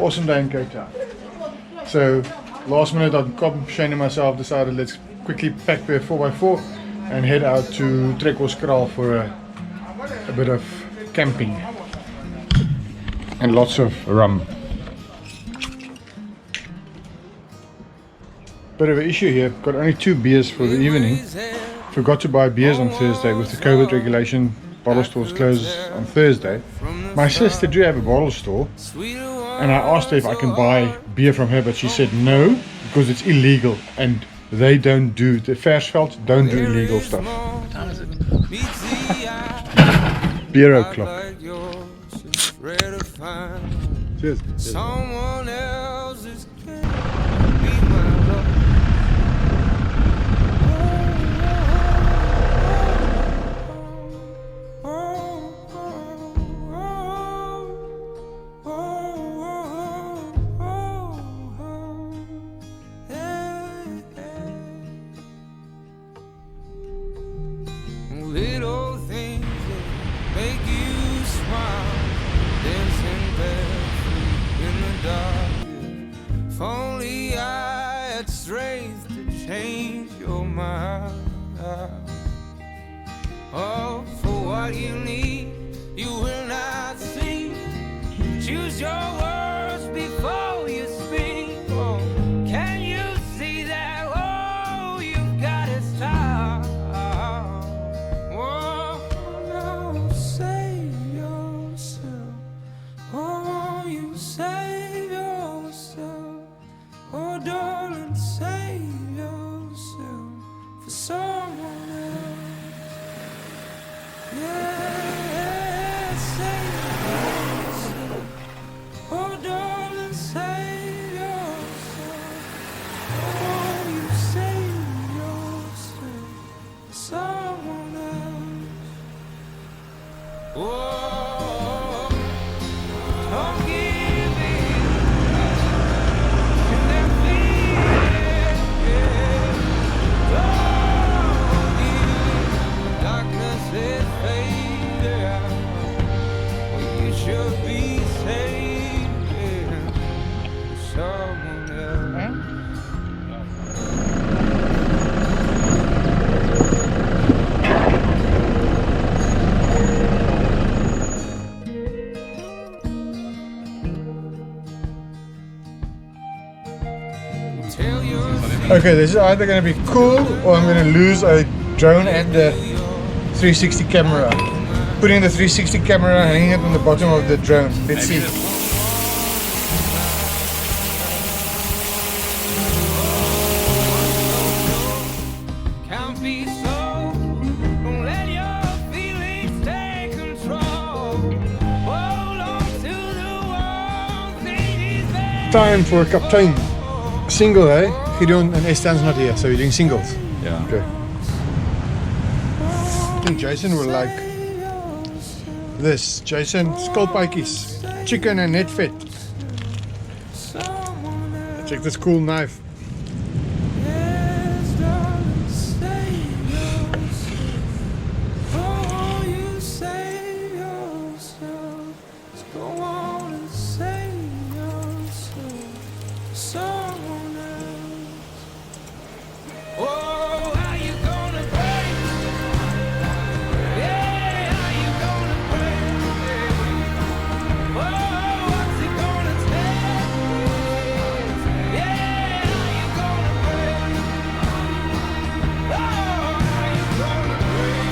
awesome day in Cape Town. So last minute I got Shane and myself decided let's quickly pack the 4x4 and head out to Trekoskraal for a bit of camping and lots of rum. Bit of an issue here, got only 2 beers for the evening. Forgot to buy beers on Thursday with the COVID regulation. Bottle stores close on Thursday. My sister do have a bottle store and I asked her if I can buy beer from her, but she said no because it's illegal and they don't do, the Versveld don't do illegal stuff. What time is it? Beer o'clock. Cheers. Someone else's can't be my love. Little things that make you smile, dancing barefoot in the dark. If only I had strength to change your mind. Oh, for what you need, you will not see. Choose your words before you speak. Oh, can you see that? Oh, you've got to stop. Oh, no, save yourself. Oh, you save yourself. Oh, darling, save yourself for someone else. Yeah, save yourself. Oh, darling, save yourself. Oh, you save yourself for someone else. Whoa, don't give in. Can there be? Don't give. Darkness is fading. You should be saving someone else. Tell yourself. Okay, this is either going to be cool or I'm going to lose a drone and the 360 camera. Putting the 360 camera, hanging it on the bottom of the drone. Let's see. Can't be so. Don't let your feelings take control. Hold on to the one thing is there. Time for a captain. Single, eh? Gideon and Estan's not here, so you're doing singles. Yeah. Okay. I think Jason will like this. Jason, skulpijkies, chicken and net vet. Check this cool knife. Yes, darling, save yourself. Oh, you save yourself. Just go on and save yourself. Someone else. Oh, how you gonna break? Yeah, how you gonna break? Oh, what's it gonna take? Yeah, how you gonna break? Oh, how you gonna break?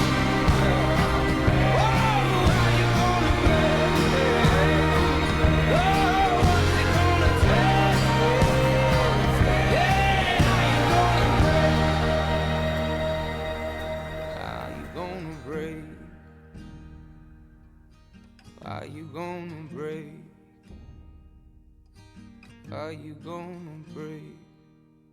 Oh, how you gonna break? Oh, what's it gonna take? Yeah, how you gonna break? How you gonna break? How you gonna break? How you gonna break?